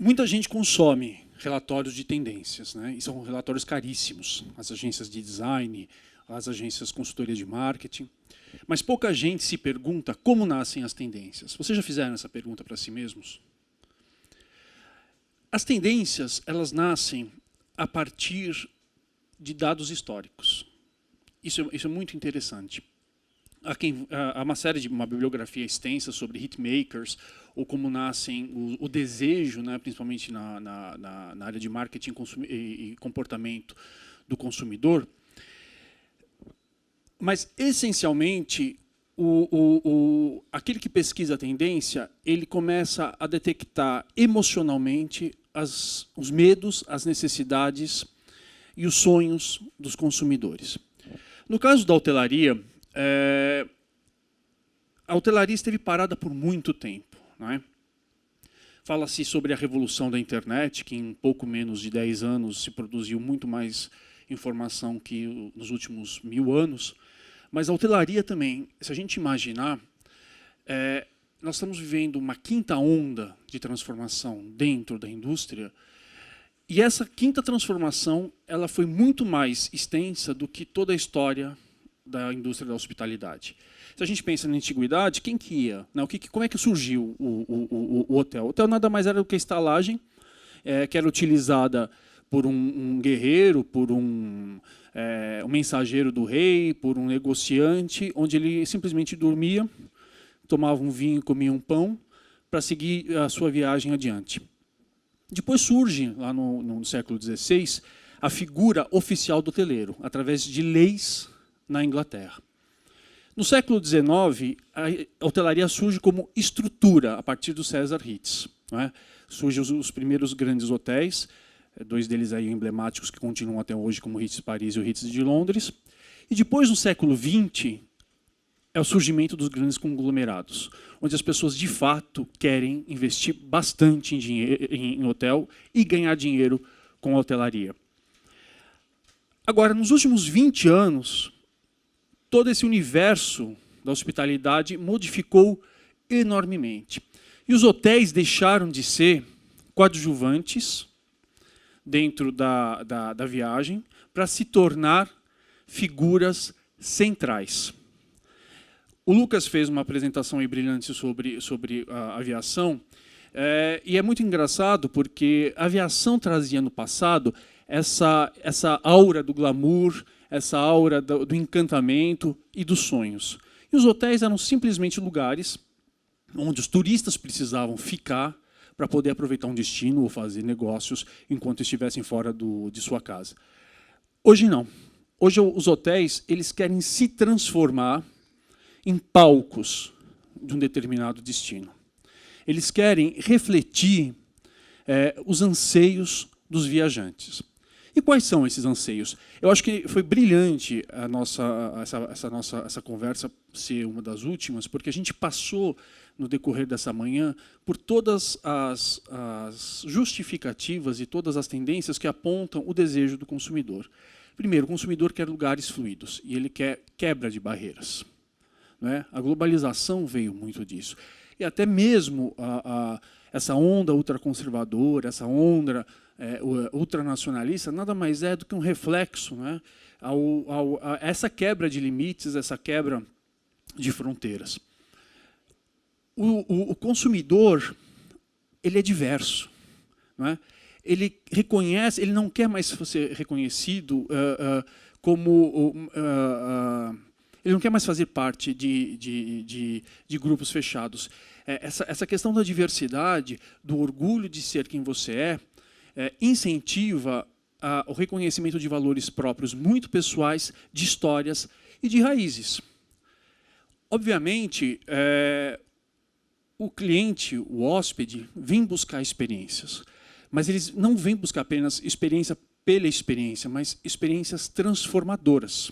Muita gente consome relatórios de tendências, né? E são relatórios caríssimos, as agências de design, as agências de consultoria de marketing. Mas pouca gente se pergunta como nascem as tendências. Vocês já fizeram essa pergunta para si mesmos? As tendências, elas nascem a partir de dados históricos. Isso é muito interessante. Há uma bibliografia extensa sobre hitmakers, ou como nascem o desejo, né, principalmente na área de marketing e comportamento do consumidor. Mas, essencialmente, aquele que pesquisa a tendência, ele começa a detectar emocionalmente os medos, as necessidades e os sonhos dos consumidores. No caso da hotelaria, a hotelaria esteve parada por muito tempo, não é? Fala-se sobre a revolução da internet, que em pouco menos de 10 anos se produziu muito mais informação que nos últimos 1000 anos. Mas a hotelaria também, se a gente imaginar, nós estamos vivendo uma quinta onda de transformação dentro da indústria, e essa quinta transformação ela foi muito mais extensa do que toda a história da indústria da hospitalidade. Se a gente pensa na antiguidade, quem que ia? Não, como é que surgiu o hotel? O hotel nada mais era do que a estalagem, que era utilizada por um guerreiro, por um mensageiro do rei, por um negociante, onde ele simplesmente dormia, tomava um vinho e comia um pão para seguir a sua viagem adiante. Depois surge, lá no século XVI, a figura oficial do hoteleiro, através de leis na Inglaterra. No século XIX, a hotelaria surge como estrutura, a partir do César Ritz. Não é? Surgem os primeiros grandes hotéis, dois deles aí emblemáticos que continuam até hoje, como o Ritz de Paris e o Ritz de Londres. E depois, no século XX, é o surgimento dos grandes conglomerados, onde as pessoas, de fato, querem investir bastante em hotel e ganhar dinheiro com a hotelaria. Agora, nos últimos 20 anos, todo esse universo da hospitalidade modificou enormemente. E os hotéis deixaram de ser coadjuvantes dentro da viagem para se tornar figuras centrais. O Lucas fez uma apresentação aí brilhante sobre a aviação, e é muito engraçado porque a aviação trazia no passado essa aura do glamour, essa aura do encantamento e dos sonhos. E os hotéis eram simplesmente lugares onde os turistas precisavam ficar para poder aproveitar um destino ou fazer negócios enquanto estivessem fora de sua casa. Hoje não. Hoje os hotéis eles querem se transformar em palcos de um determinado destino. Eles querem refletir os anseios dos viajantes. E quais são esses anseios? Eu acho que foi brilhante essa conversa ser uma das últimas, porque a gente passou, no decorrer dessa manhã, por todas as justificativas e todas as tendências que apontam o desejo do consumidor. Primeiro, o consumidor quer lugares fluidos, e ele quer quebra de barreiras. Não é? A globalização veio muito disso. E até mesmo essa onda ultraconservadora, essa onda ultranacionalista, nada mais é do que um reflexo, né, essa quebra de limites, essa quebra de fronteiras. O consumidor ele é diverso. Não é? Ele reconhece, ele não quer mais ser reconhecido como... ele não quer mais fazer parte de grupos fechados. Essa questão da diversidade, do orgulho de ser quem você incentiva o reconhecimento de valores próprios muito pessoais, de histórias e de raízes. Obviamente, o cliente, o hóspede, vem buscar experiências, mas eles não vêm buscar apenas experiência pela experiência, mas experiências transformadoras.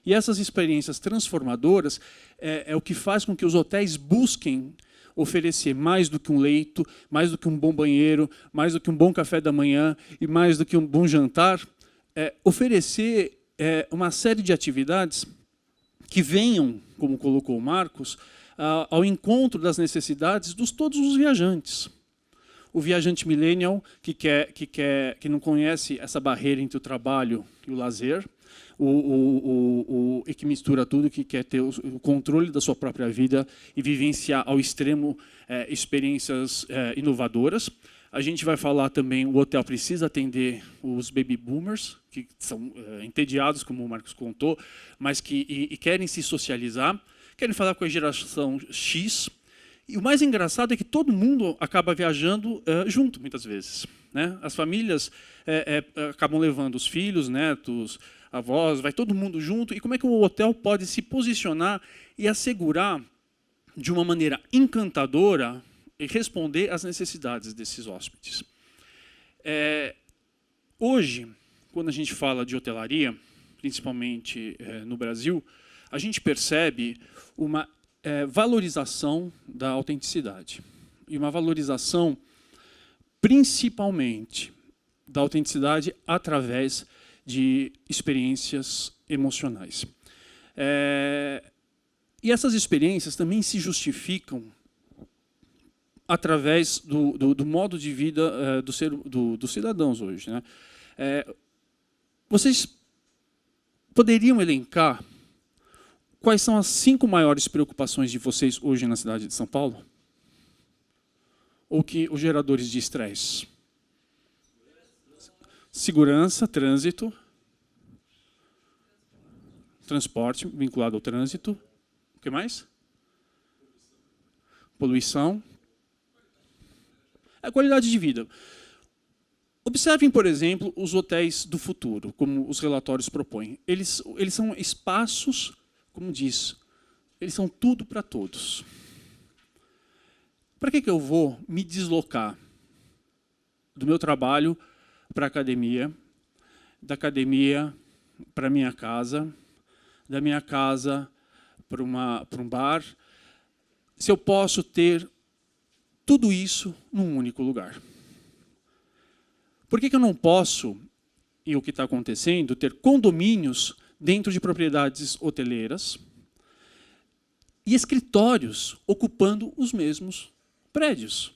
E essas experiências transformadoras é o que faz com que os hotéis busquem oferecer mais do que um leito, mais do que um bom banheiro, mais do que um bom café da manhã e mais do que um bom jantar, oferecer uma série de atividades que venham, como colocou o Marcos, ao encontro das necessidades de todos os viajantes. o viajante millennial que não conhece essa barreira entre o trabalho e o lazer, e que mistura tudo, que quer ter o controle da sua própria vida e vivenciar ao extremo experiências inovadoras. A gente vai falar também, o hotel precisa atender os baby boomers, que são entediados, como o Marcos contou, mas que querem se socializar, querem falar com a geração X. E o mais engraçado é que todo mundo acaba viajando junto, muitas vezes, né? As famílias acabam levando os filhos, netos, avós, vai todo mundo junto. E como é que o hotel pode se posicionar e assegurar, de uma maneira encantadora, e responder às necessidades desses hóspedes? Hoje, quando a gente fala de hotelaria, principalmente no Brasil, a gente percebe uma valorização da autenticidade. E uma valorização, principalmente, da autenticidade através de experiências emocionais. E essas experiências também se justificam através do modo de vida dos cidadãos hoje, né? Vocês poderiam elencar quais são as 5 maiores preocupações de vocês hoje na cidade de São Paulo? Ou os geradores de estresse? Segurança, trânsito, transporte vinculado ao trânsito. O que mais? Poluição. A qualidade de vida. Observem, por exemplo, os hotéis do futuro, como os relatórios propõem. Eles são espaços, como diz, eles são tudo para todos. Para que eu vou me deslocar do meu trabalho para a academia, da academia para a minha casa, da minha casa para um bar, se eu posso ter tudo isso num único lugar? Por que eu não posso, e o que está acontecendo, ter condomínios dentro de propriedades hoteleiras e escritórios ocupando os mesmos prédios?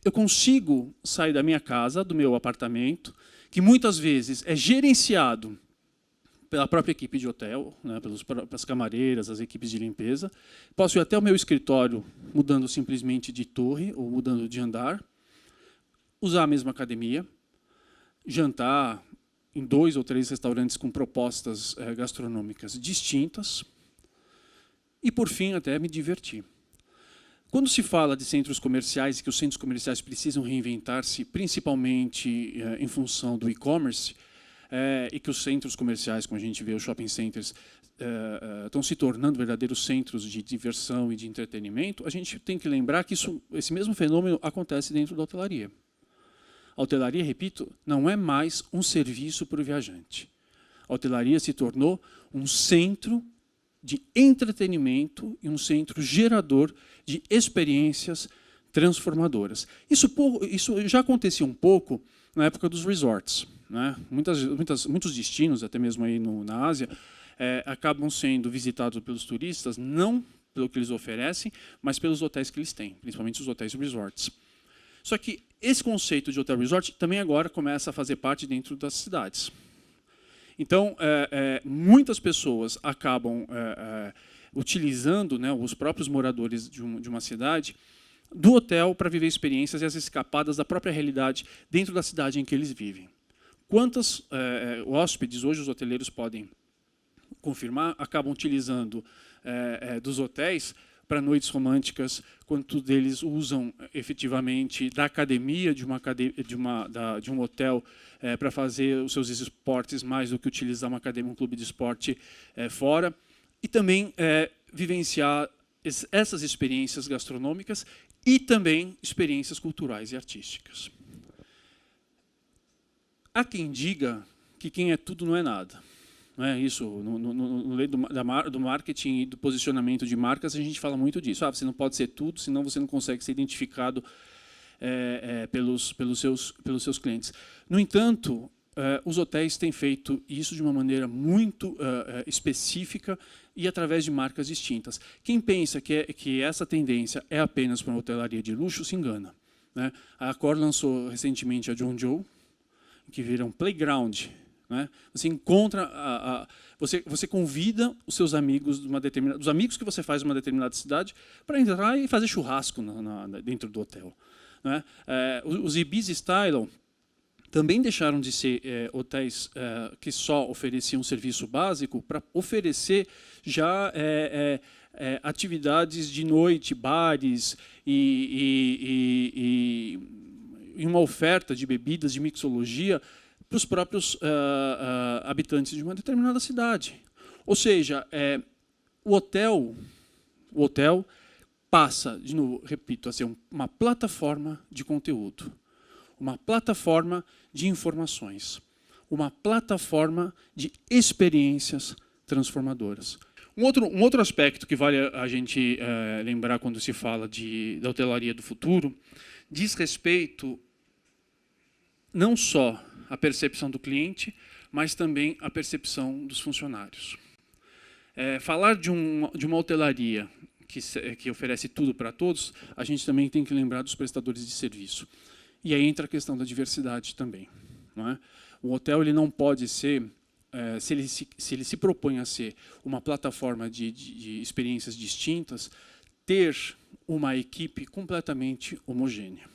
Eu consigo sair da minha casa, do meu apartamento, que muitas vezes é gerenciado pela própria equipe de hotel, né, pelas camareiras, as equipes de limpeza. Posso ir até o meu escritório, mudando simplesmente de torre ou mudando de andar, usar a mesma academia, jantar em 2 ou 3 restaurantes com propostas gastronômicas distintas e, por fim, até me divertir. Quando se fala de centros comerciais e que os centros comerciais precisam reinventar-se, principalmente em função do e-commerce, e que os centros comerciais, como a gente vê, os shopping centers, estão se tornando verdadeiros centros de diversão e de entretenimento, a gente tem que lembrar que esse mesmo fenômeno acontece dentro da hotelaria. A hotelaria, repito, não é mais um serviço para o viajante. A hotelaria se tornou um centro de entretenimento e um centro gerador de experiências transformadoras. Isso já acontecia um pouco na época dos resorts, né? Muitos destinos, até mesmo aí na Ásia, acabam sendo visitados pelos turistas, não pelo que eles oferecem, mas pelos hotéis que eles têm, principalmente os hotéis resorts. Só que esse conceito de hotel resort também agora começa a fazer parte dentro das cidades. Então, muitas pessoas acabam utilizando, né, os próprios moradores de uma cidade, do hotel para viver experiências e as escapadas da própria realidade dentro da cidade em que eles vivem. Quantos hóspedes, hoje os hoteleiros podem confirmar, acabam utilizando dos hotéis para noites românticas, quantos deles usam efetivamente da academia de um hotel para fazer os seus esportes mais do que utilizar uma academia, um clube de esporte fora, e também vivenciar essas experiências gastronômicas e também experiências culturais e artísticas. Há quem diga que quem é tudo não é nada. Não é isso? No lei do marketing e do posicionamento de marcas, a gente fala muito disso. Você não pode ser tudo, senão você não consegue ser identificado pelos seus clientes. No entanto, os hotéis têm feito isso de uma maneira muito específica e através de marcas distintas. Quem pensa que essa tendência é apenas para uma hotelaria de luxo se engana. né? A Accor lançou recentemente a John Joe, que vira um playground, né? Você encontra, você convida os seus amigos dos amigos que você faz numa determinada cidade para entrar e fazer churrasco dentro do hotel, né? Os Ibis e Style também deixaram de ser hotéis que só ofereciam serviço básico para oferecer já atividades de noite, bares e uma oferta de bebidas, de mixologia para os próprios habitantes de uma determinada cidade. Ou seja, o hotel passa, de novo, repito, a ser uma plataforma de conteúdo, uma plataforma de informações, uma plataforma de experiências transformadoras. Um outro aspecto que vale a gente lembrar quando se fala da hotelaria do futuro diz respeito não só à percepção do cliente, mas também à percepção dos funcionários. Falar de uma hotelaria que oferece tudo para todos, a gente também tem que lembrar dos prestadores de serviço. E aí entra a questão da diversidade também, não é? O hotel ele não pode ser, se ele se propõe a ser uma plataforma de experiências distintas, ter uma equipe completamente homogênea.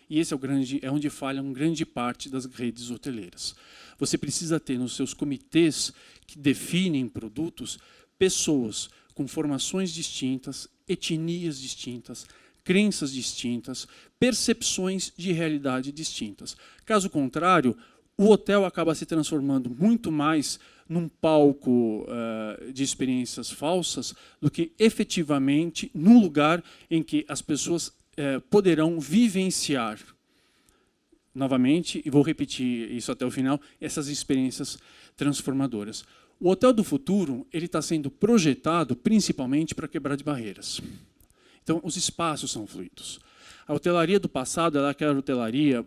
E esse é onde falham grande parte das redes hoteleiras. Você precisa ter nos seus comitês que definem produtos pessoas com formações distintas, etnias distintas, crenças distintas, percepções de realidade distintas. Caso contrário, o hotel acaba se transformando muito mais num palco de experiências falsas do que efetivamente num lugar em que as pessoas poderão vivenciar, novamente, e vou repetir isso até o final, essas experiências transformadoras. O Hotel do Futuro ele está sendo projetado principalmente para quebrar de barreiras. Então, os espaços são fluidos. A hotelaria do passado era aquela hotelaria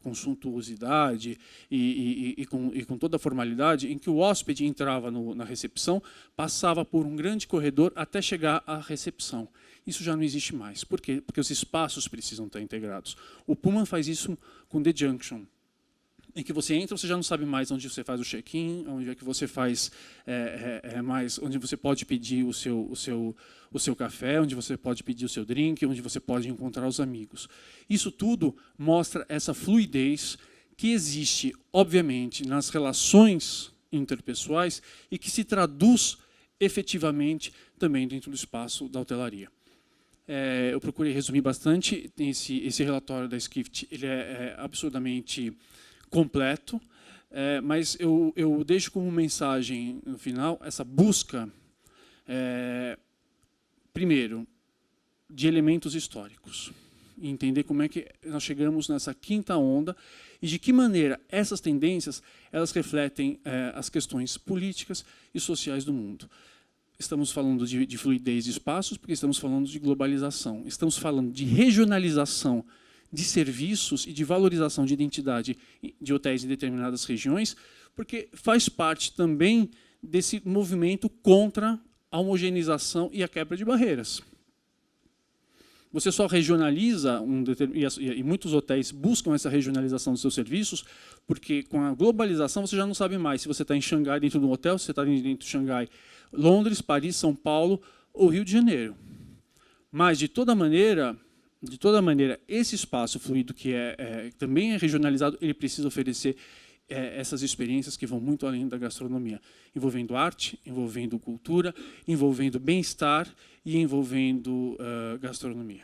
com suntuosidade e com toda a formalidade, em que o hóspede entrava na recepção, passava por um grande corredor até chegar à recepção. Isso já não existe mais. Por quê? Porque os espaços precisam estar integrados. O Pullman faz isso com The Junction, em que você entra, você já não sabe mais onde você faz o check-in, onde é que você faz onde você pode pedir o seu café, onde você pode pedir o seu drink, onde você pode encontrar os amigos. Isso tudo mostra essa fluidez que existe, obviamente, nas relações interpessoais e que se traduz efetivamente também dentro do espaço da hotelaria. Eu procurei resumir bastante. Esse relatório da Skift ele é absurdamente completo, mas eu deixo como mensagem no final essa busca, primeiro, de elementos históricos, e entender como é que nós chegamos nessa quinta onda e de que maneira essas tendências elas refletem as questões políticas e sociais do mundo. Estamos falando de fluidez de espaços porque estamos falando de globalização, estamos falando de regionalização de serviços e de valorização de identidade de hotéis em determinadas regiões, porque faz parte também desse movimento contra a homogeneização e a quebra de barreiras. Você só regionaliza, e muitos hotéis buscam essa regionalização dos seus serviços, porque com a globalização você já não sabe mais se você está em Xangai dentro do hotel, se você está dentro de Xangai, Londres, Paris, São Paulo ou Rio de Janeiro. Mas, de toda maneira, esse espaço fluido que também é regionalizado, ele precisa oferecer essas experiências que vão muito além da gastronomia, envolvendo arte, envolvendo cultura, envolvendo bem-estar e envolvendo gastronomia.